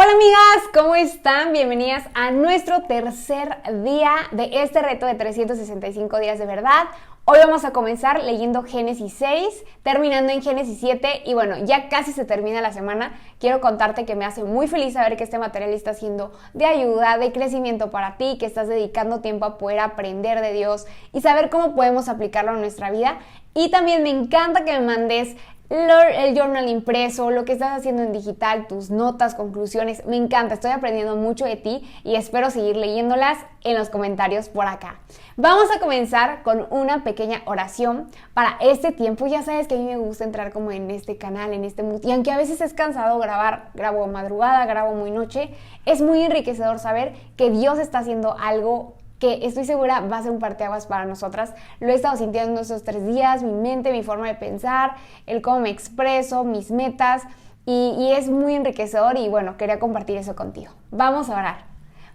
Hola amigas, ¿cómo están? Bienvenidas a nuestro tercer día de este reto de 365 días de verdad. Hoy vamos a comenzar leyendo Génesis 6, terminando en Génesis 7 y bueno, ya casi se termina la semana. Quiero contarte que me hace muy feliz saber que este material está siendo de ayuda, de crecimiento para ti, que estás dedicando tiempo a poder aprender de Dios y saber cómo podemos aplicarlo en nuestra vida. Y también me encanta que me mandes el journal impreso, lo que estás haciendo en digital, tus notas, conclusiones. Me encanta, estoy aprendiendo mucho de ti y espero seguir leyéndolas en los comentarios por acá. Vamos a comenzar con una pequeña oración para este tiempo. Ya sabes que a mí me gusta entrar como en este canal, en este mood, y aunque a veces es cansado grabar, grabo madrugada, grabo muy noche, es muy enriquecedor saber que Dios está haciendo algo que estoy segura va a ser un parteaguas para nosotras. Lo he estado sintiendo estos 3 días, mi mente, mi forma de pensar, el cómo me expreso, mis metas, y es muy enriquecedor y bueno, quería compartir eso contigo. Vamos a orar.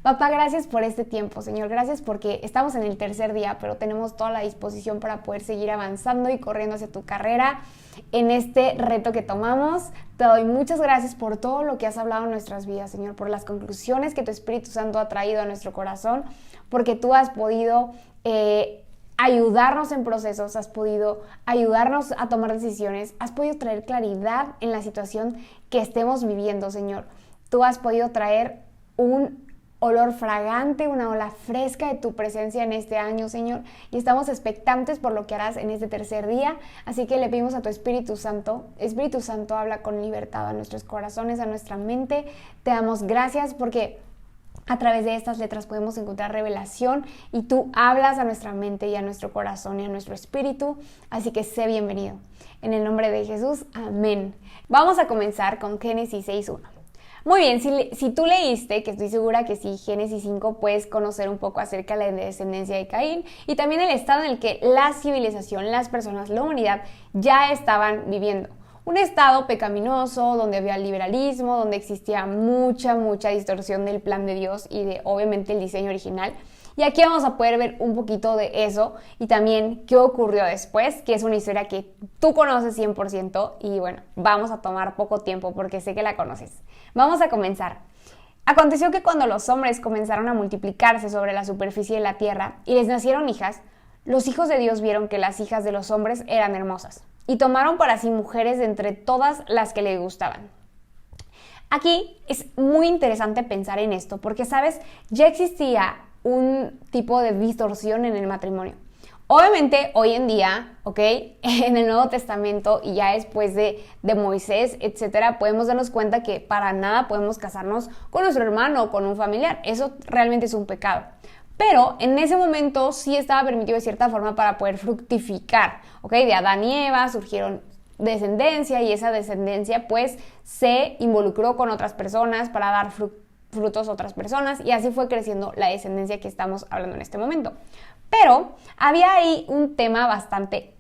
Papá, gracias por este tiempo, Señor, gracias porque estamos en el tercer día, pero tenemos toda la disposición para poder seguir avanzando y corriendo hacia tu carrera en este reto que tomamos. Te doy muchas gracias por todo lo que has hablado en nuestras vidas, Señor, por las conclusiones que tu Espíritu Santo ha traído a nuestro corazón, porque tú has podido ayudarnos en procesos, has podido ayudarnos a tomar decisiones, has podido traer claridad en la situación que estemos viviendo, Señor. Tú has podido traer un olor fragante, una ola fresca de tu presencia en este año, Señor, y estamos expectantes por lo que harás en este tercer día, así que le pedimos a tu Espíritu Santo, habla con libertad a nuestros corazones, a nuestra mente. Te damos gracias porque a través de estas letras podemos encontrar revelación y tú hablas a nuestra mente y a nuestro corazón y a nuestro espíritu, así que sé bienvenido. En el nombre de Jesús, amén. Vamos a comenzar con Génesis 6:1. Muy bien, si tú leíste, que estoy segura que sí, Génesis 5, puedes conocer un poco acerca de la descendencia de Caín y también el estado en el que la civilización, las personas, la humanidad ya estaban viviendo. Un estado pecaminoso, donde había liberalismo, donde existía mucha distorsión del plan de Dios y de, obviamente, el diseño original. Y aquí vamos a poder ver un poquito de eso y también qué ocurrió después, que es una historia que tú conoces 100% y bueno, vamos a tomar poco tiempo porque sé que la conoces. Vamos a comenzar. Aconteció que cuando los hombres comenzaron a multiplicarse sobre la superficie de la tierra y les nacieron hijas, los hijos de Dios vieron que las hijas de los hombres eran hermosas y tomaron para sí mujeres de entre todas las que les gustaban. Aquí es muy interesante pensar en esto porque, ¿sabes? Ya existía un tipo de distorsión en el matrimonio. Obviamente, hoy en día, ¿ok? En el Nuevo Testamento y ya después de Moisés, etcétera, podemos darnos cuenta que para nada podemos casarnos con nuestro hermano o con un familiar. Eso realmente es un pecado. Pero en ese momento sí estaba permitido de cierta forma para poder fructificar, ¿ok? De Adán y Eva surgieron descendencia y esa descendencia pues se involucró con otras personas para dar frutos a otras personas y así fue creciendo la descendencia que estamos hablando en este momento. Pero había ahí un tema bastante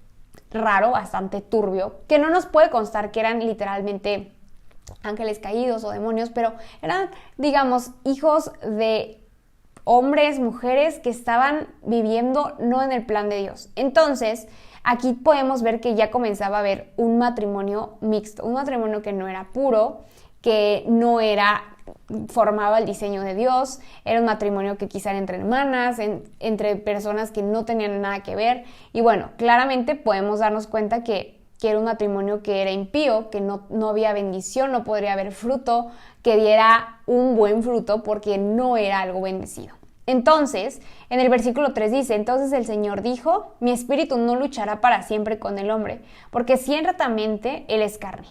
raro, bastante turbio, que no nos puede constar que eran literalmente ángeles caídos o demonios, pero eran, digamos, hijos de hombres, mujeres que estaban viviendo no en el plan de Dios. Entonces, aquí podemos ver que ya comenzaba a haber un matrimonio mixto, un matrimonio que no era puro, que no formaba el diseño de Dios, era un matrimonio que quizá era entre hermanas, entre personas que no tenían nada que ver, y bueno, claramente podemos darnos cuenta que era un matrimonio que era impío, que no había bendición, no podría haber fruto, que diera un buen fruto porque no era algo bendecido. Entonces, en el versículo 3 dice, entonces el Señor dijo, mi espíritu no luchará para siempre con el hombre, porque ciertamente él es carne.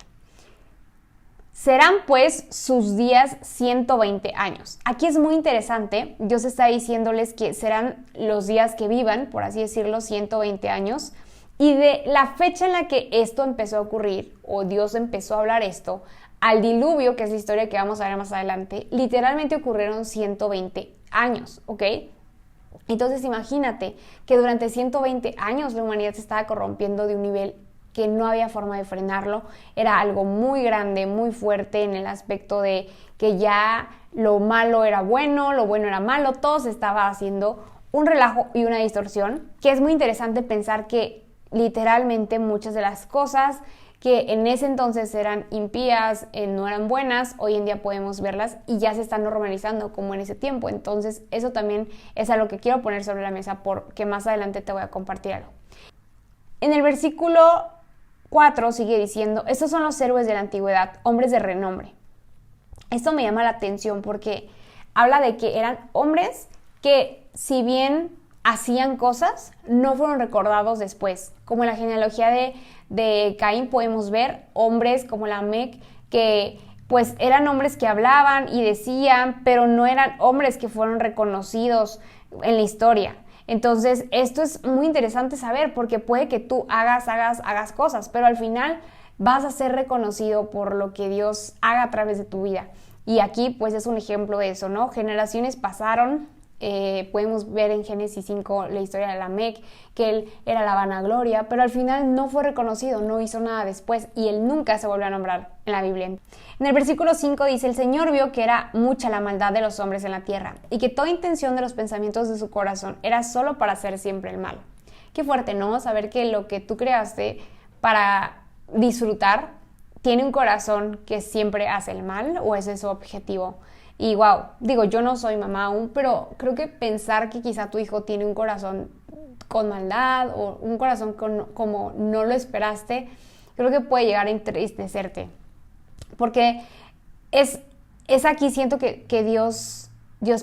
Serán pues sus días 120 años. Aquí es muy interesante, Dios está diciéndoles que serán los días que vivan, por así decirlo, 120 años, y de la fecha en la que esto empezó a ocurrir, o Dios empezó a hablar esto, al diluvio, que es la historia que vamos a ver más adelante, literalmente ocurrieron 120 años, ¿ok? Entonces imagínate que durante 120 años la humanidad se estaba corrompiendo de un nivel que no había forma de frenarlo, era algo muy grande, muy fuerte en el aspecto de que ya lo malo era bueno, lo bueno era malo, todo se estaba haciendo un relajo y una distorsión, que es muy interesante pensar que literalmente muchas de las cosas que en ese entonces eran impías, no eran buenas, hoy en día podemos verlas y ya se están normalizando como en ese tiempo. Entonces eso también es algo que quiero poner sobre la mesa porque más adelante te voy a compartir algo. En el versículo 4 sigue diciendo, estos son los héroes de la antigüedad, hombres de renombre. Esto me llama la atención porque habla de que eran hombres que si bien hacían cosas, no fueron recordados después. Como en la genealogía de Caín podemos ver hombres como Lamec que pues eran hombres que hablaban y decían, pero no eran hombres que fueron reconocidos en la historia. Entonces esto es muy interesante saber porque puede que tú hagas cosas, pero al final vas a ser reconocido por lo que Dios haga a través de tu vida. Y aquí pues es un ejemplo de eso, ¿no? Generaciones pasaron. Podemos ver en Génesis 5 la historia de Lamec, que él era la vanagloria, pero al final no fue reconocido, no hizo nada después y él nunca se volvió a nombrar en la Biblia. En el versículo 5 dice, el Señor vio que era mucha la maldad de los hombres en la tierra y que toda intención de los pensamientos de su corazón era solo para hacer siempre el mal. Qué fuerte, ¿no? Saber que lo que tú creaste para disfrutar tiene un corazón que siempre hace el mal, o ese es su objetivo. Y wow, digo, yo no soy mamá aún, pero creo que pensar que quizá tu hijo tiene un corazón con maldad o un corazón como no lo esperaste, creo que puede llegar a entristecerte. Porque es aquí siento que Dios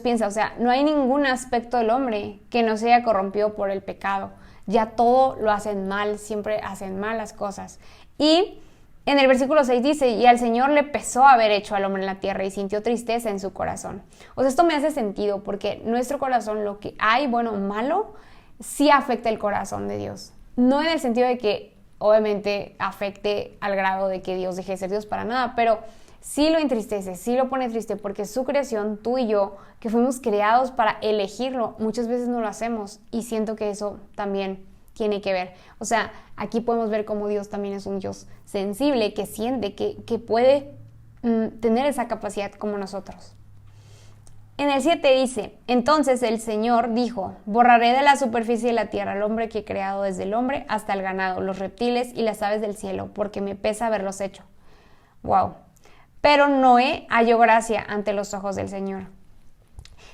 piensa, o sea, no hay ningún aspecto del hombre que no se haya corrompido por el pecado. Ya todo lo hacen mal, siempre hacen mal las cosas. Y en el versículo 6 dice, y al Señor le pesó haber hecho al hombre en la tierra y sintió tristeza en su corazón. O sea, esto me hace sentido porque nuestro corazón, lo que hay bueno o malo, sí afecta el corazón de Dios. No en el sentido de que obviamente afecte al grado de que Dios deje de ser Dios para nada, pero sí lo entristece, sí lo pone triste porque su creación, tú y yo, que fuimos creados para elegirlo, muchas veces no lo hacemos y siento que eso también tiene que ver. O sea, aquí podemos ver cómo Dios también es un Dios sensible, que siente, que puede tener esa capacidad como nosotros. En el 7 dice, entonces el Señor dijo, borraré de la superficie de la tierra al hombre que he creado desde el hombre hasta el ganado, los reptiles y las aves del cielo, porque me pesa haberlos hecho. Wow. Pero Noé halló gracia ante los ojos del Señor.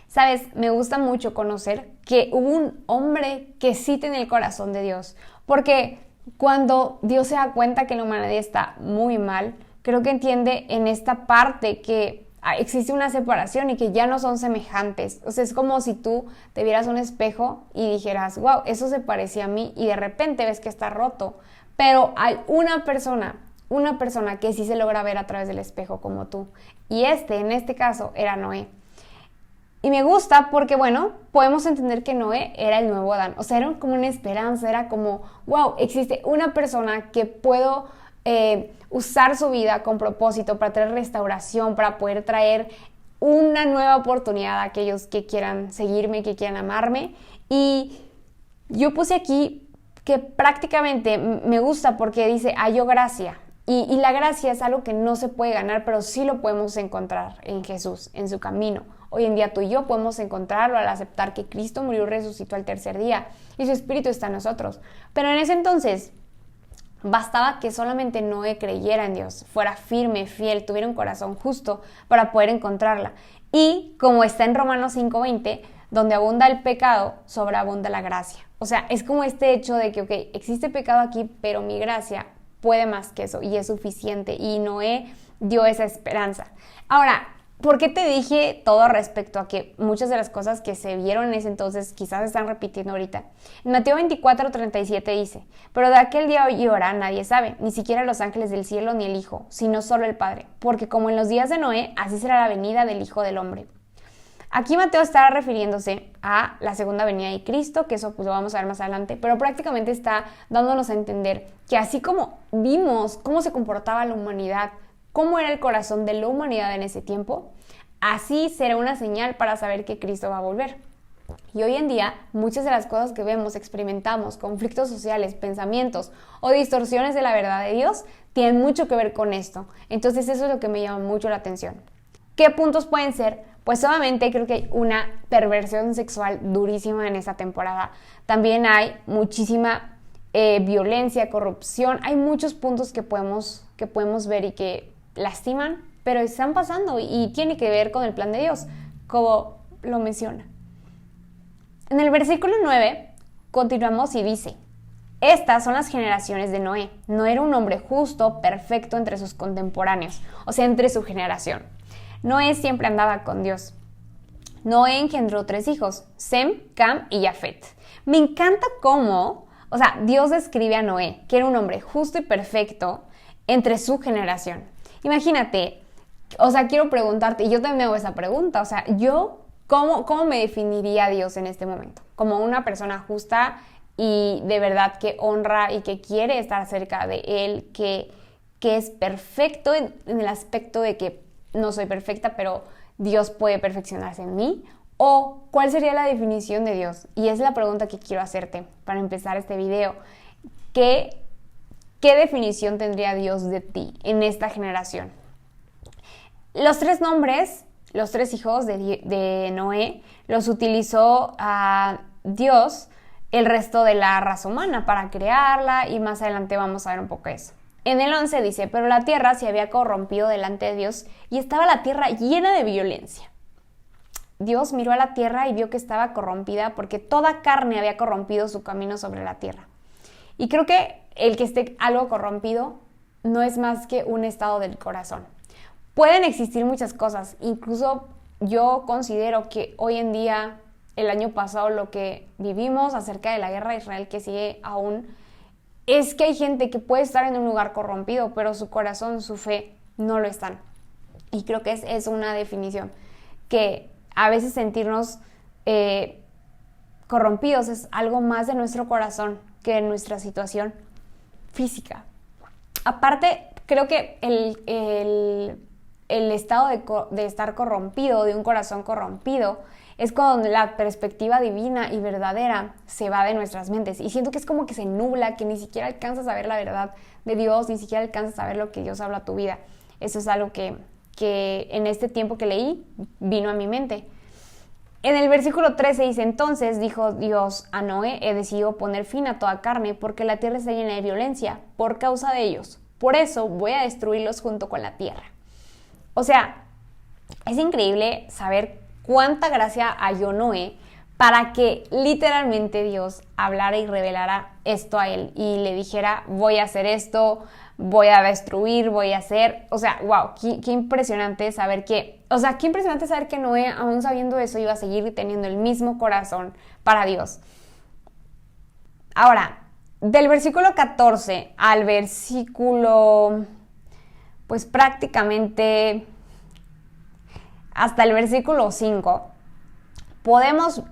Sabes, me gusta mucho conocer que hubo un hombre que sí tiene el corazón de Dios, porque cuando Dios se da cuenta que la humanidad está muy mal, creo que entiende en esta parte que existe una separación y que ya no son semejantes. O sea, es como si tú te vieras un espejo y dijeras, wow, eso se parecía a mí, y de repente ves que está roto, pero hay una persona que sí se logra ver a través del espejo como tú, y en este caso era Noé. Y me gusta porque, bueno, podemos entender que Noé era el nuevo Adán. O sea, era como una esperanza, era como, wow, existe una persona que puedo usar su vida con propósito para traer restauración, para poder traer una nueva oportunidad a aquellos que quieran seguirme, que quieran amarme. Y yo puse aquí que prácticamente me gusta porque dice, halló gracia. Y la gracia es algo que no se puede ganar, pero sí lo podemos encontrar en Jesús, en su camino. Hoy en día tú y yo podemos encontrarlo al aceptar que Cristo murió y resucitó al tercer día y su Espíritu está en nosotros. Pero en ese entonces bastaba que solamente Noé creyera en Dios, fuera firme, fiel, tuviera un corazón justo para poder encontrarla. Y como está en Romanos 5:20, donde abunda el pecado, sobreabunda la gracia. O sea, es como este hecho de que, ok, existe pecado aquí, pero mi gracia puede más que eso y es suficiente. Y Noé dio esa esperanza. Ahora, ¿por qué te dije todo respecto a que muchas de las cosas que se vieron en ese entonces quizás se están repitiendo ahorita? En Mateo 24:37 dice, pero de aquel día y hora nadie sabe, ni siquiera los ángeles del cielo ni el Hijo, sino solo el Padre, porque como en los días de Noé, así será la venida del Hijo del Hombre. Aquí Mateo está refiriéndose a la segunda venida de Cristo, que eso pues lo vamos a ver más adelante, pero prácticamente está dándonos a entender que así como vimos cómo se comportaba la humanidad, cómo era el corazón de la humanidad en ese tiempo, así será una señal para saber que Cristo va a volver. Y hoy en día, muchas de las cosas que vemos, experimentamos, conflictos sociales, pensamientos o distorsiones de la verdad de Dios, tienen mucho que ver con esto. Entonces eso es lo que me llama mucho la atención. ¿Qué puntos pueden ser? Pues obviamente creo que hay una perversión sexual durísima en esta temporada. También hay muchísima violencia, corrupción. Hay muchos puntos que podemos ver y que lastiman, pero están pasando y tiene que ver con el plan de Dios, como lo menciona. En el versículo 9 continuamos y dice: estas son las generaciones de Noé. No era un hombre justo, perfecto entre sus contemporáneos, o sea, entre su generación. Noé siempre andaba con Dios. Noé engendró 3 hijos, Sem, Cam y Jafet. Me encanta cómo, o sea, Dios describe a Noé, que era un hombre justo y perfecto entre su generación. Imagínate, o sea, quiero preguntarte, y yo también me hago esa pregunta, o sea, yo, ¿cómo me definiría Dios en este momento? Como una persona justa y de verdad que honra y que quiere estar cerca de Él, que es perfecto en el aspecto de que no soy perfecta, pero Dios puede perfeccionarse en mí. ¿O cuál sería la definición de Dios? Y es la pregunta que quiero hacerte para empezar este video. ¿Qué definición tendría Dios de ti en esta generación? Los 3 nombres, los 3 hijos de Noé, los utilizó a Dios el resto de la raza humana para crearla, y más adelante vamos a ver un poco eso. En el 11 dice: pero la tierra se había corrompido delante de Dios y estaba la tierra llena de violencia. Dios miró a la tierra y vio que estaba corrompida porque toda carne había corrompido su camino sobre la tierra. Y creo que el que esté algo corrompido no es más que un estado del corazón. Pueden existir muchas cosas, incluso yo considero que hoy en día, el año pasado, lo que vivimos acerca de la guerra de Israel que sigue aún, es que hay gente que puede estar en un lugar corrompido, pero su corazón, su fe, no lo están. Y creo que es una definición, que a veces sentirnos corrompidos es algo más de nuestro corazón que de nuestra situación física. Aparte, creo que el estado de estar corrompido, de un corazón corrompido, es cuando la perspectiva divina y verdadera se va de nuestras mentes. Y siento que es como que se nubla, que ni siquiera alcanzas a ver la verdad de Dios, ni siquiera alcanzas a ver lo que Dios habla a tu vida. Eso es algo que en este tiempo que leí vino a mi mente. En el versículo 13 dice: entonces dijo Dios a Noé: he decidido poner fin a toda carne, porque la tierra está llena de violencia por causa de ellos. Por eso voy a destruirlos junto con la tierra. O sea, es increíble saber cuánta gracia halló Noé para que literalmente Dios hablara y revelara esto a él y le dijera: voy a hacer esto, voy a destruir, voy a hacer... O sea, wow, qué impresionante saber que... O sea, qué impresionante saber que Noé, aún sabiendo eso, iba a seguir teniendo el mismo corazón para Dios. Ahora, del versículo 14 al versículo... pues prácticamente hasta el versículo 5, podemos,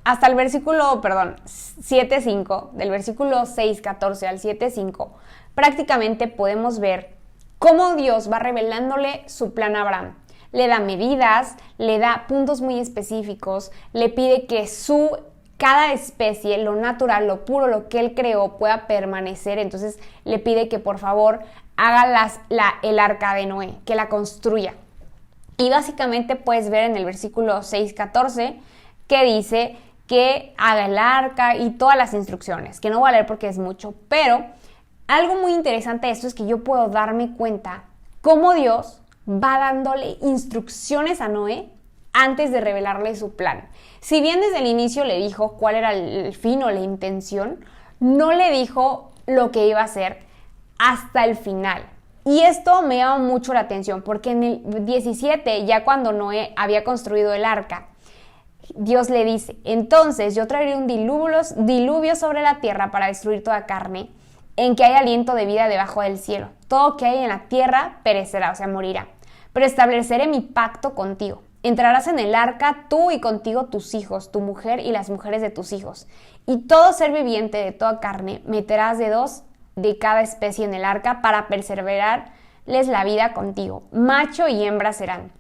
hasta el versículo, 7.5, del versículo 6.14 al 7.5, prácticamente podemos ver cómo Dios va revelándole su plan a Abraham. Le da medidas, le da puntos muy específicos, le pide que cada especie, lo natural, lo puro, lo que él creó, pueda permanecer. Entonces le pide que por favor haga el arca de Noé, que la construya. Y básicamente puedes ver en el versículo 6.14 que dice que haga el arca y todas las instrucciones, que no voy a leer porque es mucho, pero algo muy interesante de esto es que yo puedo darme cuenta cómo Dios va dándole instrucciones a Noé antes de revelarle su plan. Si bien desde el inicio le dijo cuál era el fin o la intención, no le dijo lo que iba a hacer hasta el final. Y esto me llama mucho la atención porque en el 17, ya cuando Noé había construido el arca, Dios le dice: entonces yo traeré un diluvio sobre la tierra para destruir toda carne en que hay aliento de vida debajo del cielo. Todo que hay en la tierra perecerá, o sea, morirá. Pero estableceré mi pacto contigo. Entrarás en el arca, tú y contigo tus hijos, tu mujer y las mujeres de tus hijos. Y todo ser viviente de toda carne meterás de 2 de cada especie en el arca para preservarles la vida contigo. Macho y hembra serán.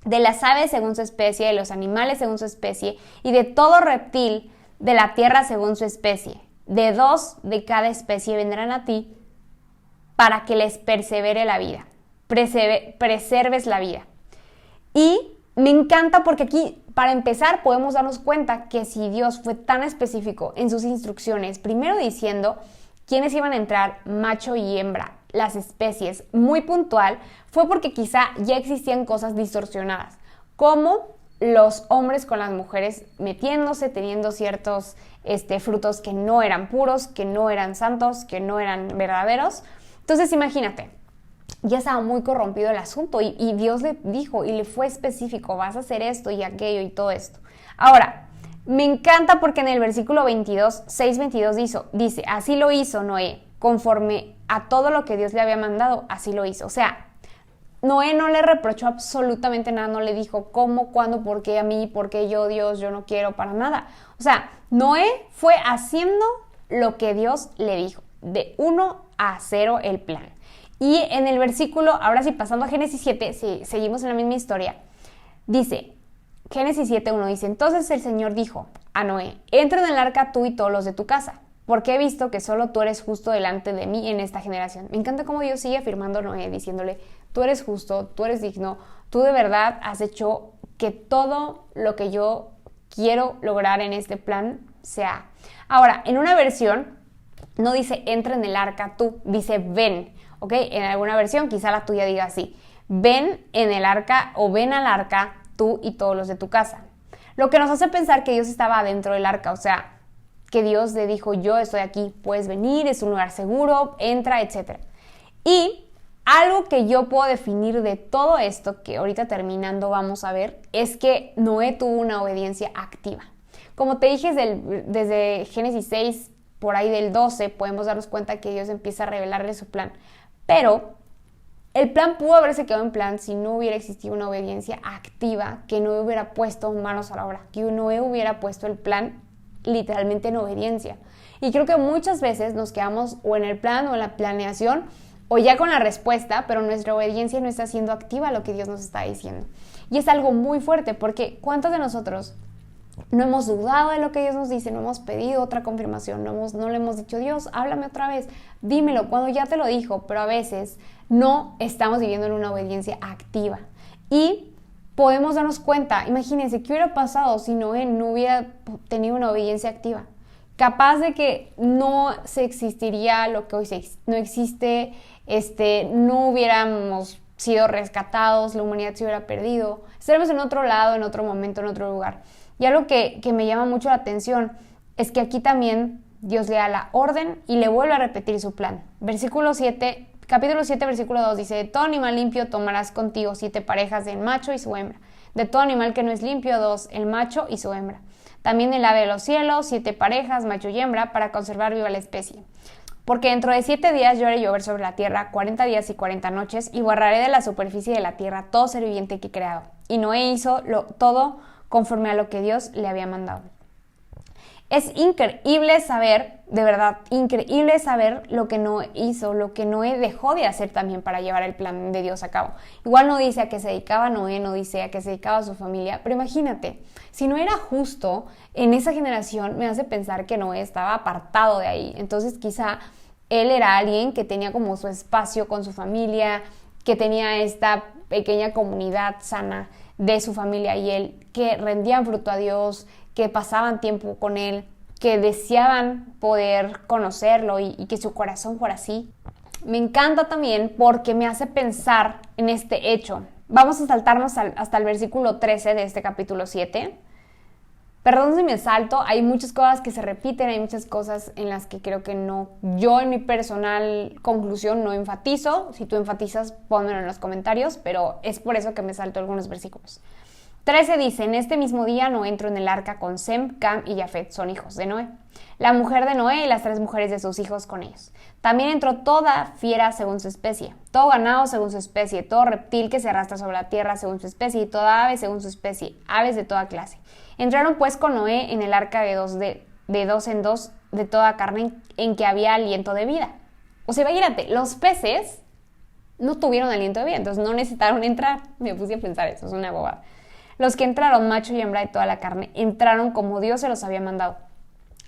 De las aves según su especie, de los animales según su especie, y de todo reptil de la tierra según su especie. De 2 de cada especie vendrán a ti para que les persevere la vida. Preserves la vida. Y me encanta porque aquí, para empezar, podemos darnos cuenta que si Dios fue tan específico en sus instrucciones, primero diciendo quiénes iban a entrar, macho y hembra, las especies, muy puntual, fue porque quizá ya existían cosas distorsionadas, como los hombres con las mujeres metiéndose, teniendo ciertos frutos que no eran puros, que no eran santos, que no eran verdaderos. Entonces imagínate, ya estaba muy corrompido el asunto y Dios le dijo y le fue específico, vas a hacer esto y aquello y todo esto. Ahora, me encanta porque en el versículo 6:22 dice, así lo hizo Noé, conforme a todo lo que Dios le había mandado, así lo hizo. O sea, Noé no le reprochó absolutamente nada, no le dijo cómo, cuándo, por qué a mí, por qué yo, Dios, yo no quiero para nada. O sea, Noé fue haciendo lo que Dios le dijo, de 1-0 el plan. Y en el versículo, ahora sí pasando a Génesis 7, sí, seguimos en la misma historia, dice, Génesis 7:1 dice, entonces el Señor dijo a Noé, entra en el arca tú y todos los de tu casa, porque he visto que solo tú eres justo delante de mí en esta generación. Me encanta cómo Dios sigue afirmando a Noé, diciéndole, tú eres justo, tú eres digno, tú de verdad has hecho que todo lo que yo quiero lograr en este plan sea. Ahora, en una versión no dice entra en el arca tú, dice ven, ¿ok? En alguna versión, quizá la tuya diga así, ven en el arca o ven al arca tú y todos los de tu casa. Lo que nos hace pensar que Dios estaba dentro del arca, o sea, que Dios le dijo, yo estoy aquí, puedes venir, es un lugar seguro, entra, etc. Y algo que yo puedo definir de todo esto, que ahorita terminando vamos a ver, es que Noé tuvo una obediencia activa. Como te dije desde Génesis 6, por ahí del 12, podemos darnos cuenta que Dios empieza a revelarle su plan. Pero el plan pudo haberse quedado en plan si no hubiera existido una obediencia activa, que no hubiera puesto manos a la obra, que no hubiera puesto el plan literalmente en obediencia. Y creo que muchas veces nos quedamos o en el plan o en la planeación o ya con la respuesta, pero nuestra obediencia no está siendo activa a lo que Dios nos está diciendo. Y es algo muy fuerte porque ¿cuántos de nosotros no hemos dudado de lo que Dios nos dice, no hemos pedido otra confirmación, no le hemos dicho, Dios, háblame otra vez, dímelo, cuando ya te lo dijo, pero a veces no estamos viviendo en una obediencia activa. Y podemos darnos cuenta, imagínense, ¿qué hubiera pasado si Noé no hubiera tenido una obediencia activa? Capaz de que no se existiría lo que hoy no existe, no hubiéramos sido rescatados, la humanidad se hubiera perdido, estaríamos en otro lado, en otro momento, en otro lugar. Y algo que me llama mucho la atención es que aquí también Dios le da la orden y le vuelve a repetir su plan. Capítulo 7, versículo 2 dice, de todo animal limpio tomarás contigo 7 parejas del macho y su hembra. De todo animal que no es limpio, 2, el macho y su hembra. También el ave de los cielos, 7 parejas, macho y hembra, para conservar viva la especie. Porque dentro de 7 días yo haré llover sobre la tierra 40 días y 40 noches y borraré de la superficie de la tierra todo ser viviente que he creado. Y Noé hizo todo conforme a lo que Dios le había mandado. Es increíble saber, de verdad, increíble saber lo que Noé hizo, lo que Noé dejó de hacer también para llevar el plan de Dios a cabo. Igual no dice a qué se dedicaba Noé, no dice a qué se dedicaba su familia, pero imagínate, si no era justo en esa generación, me hace pensar que Noé estaba apartado de ahí. Entonces quizá él era alguien que tenía como su espacio con su familia, que tenía esta pequeña comunidad sana de su familia y él, que rendían fruto a Dios, que pasaban tiempo con él, que deseaban poder conocerlo y que su corazón fuera así. Me encanta también porque me hace pensar en este hecho. Vamos a saltarnos hasta el versículo 13 de este capítulo 7. Perdón si me salto, hay muchas cosas que se repiten, hay muchas cosas en las que creo que no, yo en mi personal conclusión no enfatizo. Si tú enfatizas, pónmelo en los comentarios, pero es por eso que me salto algunos versículos. 13 dice, en este mismo día Noé entró en el arca con Sem, Cam y Jafet, son hijos de Noé. La mujer de Noé y las 3 mujeres de sus hijos con ellos. También entró toda fiera según su especie, todo ganado según su especie, todo reptil que se arrastra sobre la tierra según su especie y toda ave según su especie, aves de toda clase. Entraron pues con Noé en el arca de dos en dos de toda carne en que había aliento de vida. O sea, imagínate, los peces no tuvieron aliento de vida, entonces no necesitaron entrar. Me puse a pensar eso, es una bobada. Los que entraron, macho y hembra de toda la carne, entraron como Dios se los había mandado.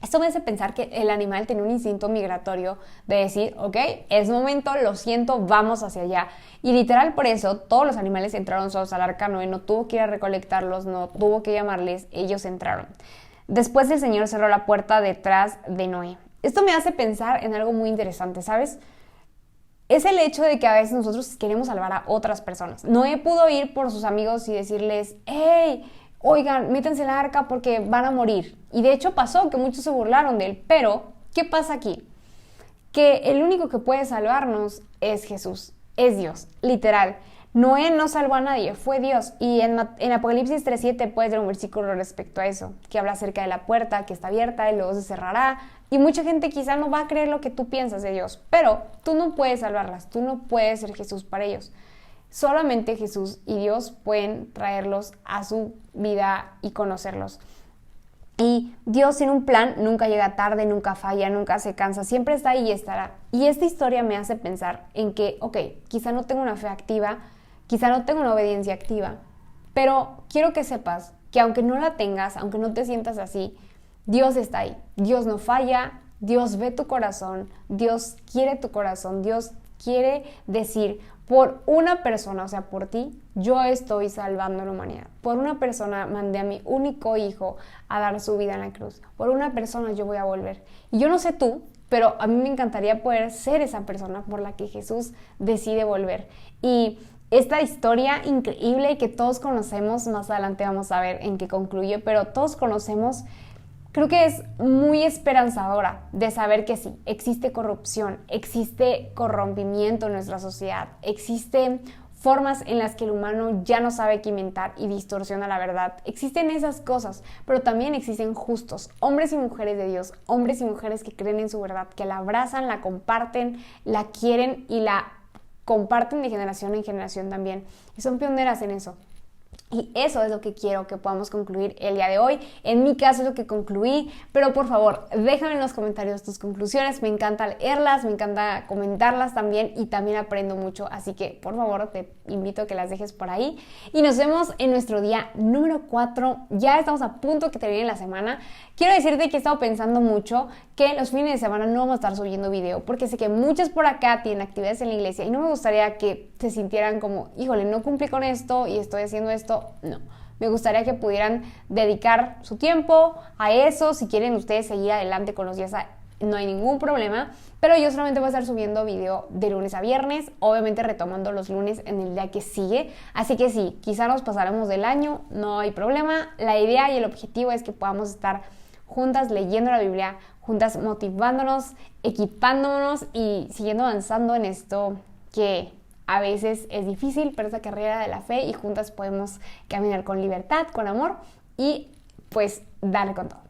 Esto me hace pensar que el animal tiene un instinto migratorio de decir, ok, es momento, lo siento, vamos hacia allá. Y literal por eso todos los animales entraron solos al arca. Noé no tuvo que ir a recolectarlos, no tuvo que llamarles, ellos entraron. Después el Señor cerró la puerta detrás de Noé esto me hace pensar en algo muy interesante, ¿sabes? Es el hecho de que a veces nosotros queremos salvar a otras personas. Noé pudo ir por sus amigos y decirles, hey, oigan, métanse en la arca porque van a morir. Y de hecho pasó que muchos se burlaron de él. Pero, ¿qué pasa aquí? Que el único que puede salvarnos es Jesús, es Dios, literal. Noé no salvó a nadie, fue Dios. Y en Apocalipsis 3:7 puedes leer un versículo respecto a eso, que habla acerca de la puerta que está abierta y luego se cerrará. Y mucha gente quizá no va a creer lo que tú piensas de Dios, pero tú no puedes salvarlas, tú no puedes ser Jesús para ellos. Solamente Jesús y Dios pueden traerlos a su vida y conocerlos. Y Dios tiene un plan, nunca llega tarde, nunca falla, nunca se cansa, siempre está ahí y estará. Y esta historia me hace pensar en que, ok, quizá no tengo una fe activa, quizá no tengo una obediencia activa, pero quiero que sepas que aunque no la tengas, aunque no te sientas así, Dios está ahí. Dios no falla, Dios ve tu corazón, Dios quiere tu corazón, Dios quiere decir, por una persona, o sea, por ti, yo estoy salvando a la humanidad. Por una persona mandé a mi único hijo a dar su vida en la cruz. Por una persona yo voy a volver. Y yo no sé tú, pero a mí me encantaría poder ser esa persona por la que Jesús decide volver. Y esta historia increíble que todos conocemos, más adelante vamos a ver en qué concluye, pero todos conocemos, creo que es muy esperanzadora de saber que sí, existe corrupción, existe corrompimiento en nuestra sociedad, existen formas en las que el humano ya no sabe qué inventar y distorsiona la verdad. Existen esas cosas, pero también existen justos, hombres y mujeres de Dios, hombres y mujeres que creen en su verdad, que la abrazan, la comparten, la quieren y la comparten de generación en generación también. Y son pioneras en eso. Y eso es lo que quiero que podamos concluir el día de hoy. En mi caso es lo que concluí, pero por favor, déjame en los comentarios tus conclusiones. Me encanta leerlas, me encanta comentarlas también y también aprendo mucho. Así que por favor te invito a que las dejes por ahí. Y nos vemos en nuestro día número 4. Ya estamos a punto de que termine la semana. Quiero decirte que he estado pensando mucho que los fines de semana no vamos a estar subiendo video porque sé que muchos por acá tienen actividades en la iglesia y no me gustaría que se sintieran como, híjole, no cumplí con esto y estoy haciendo esto. No, me gustaría que pudieran dedicar su tiempo a eso. Si quieren ustedes seguir adelante con los días, no hay ningún problema, pero yo solamente voy a estar subiendo video de lunes a viernes, obviamente retomando los lunes en el día que sigue, así que sí, quizá nos pasaremos del año, no hay problema. La idea y el objetivo es que podamos estar juntas leyendo la Biblia, juntas motivándonos, equipándonos y siguiendo avanzando en esto que a veces es difícil, pero esa carrera de la fe y juntas podemos caminar con libertad, con amor y pues darle con todo.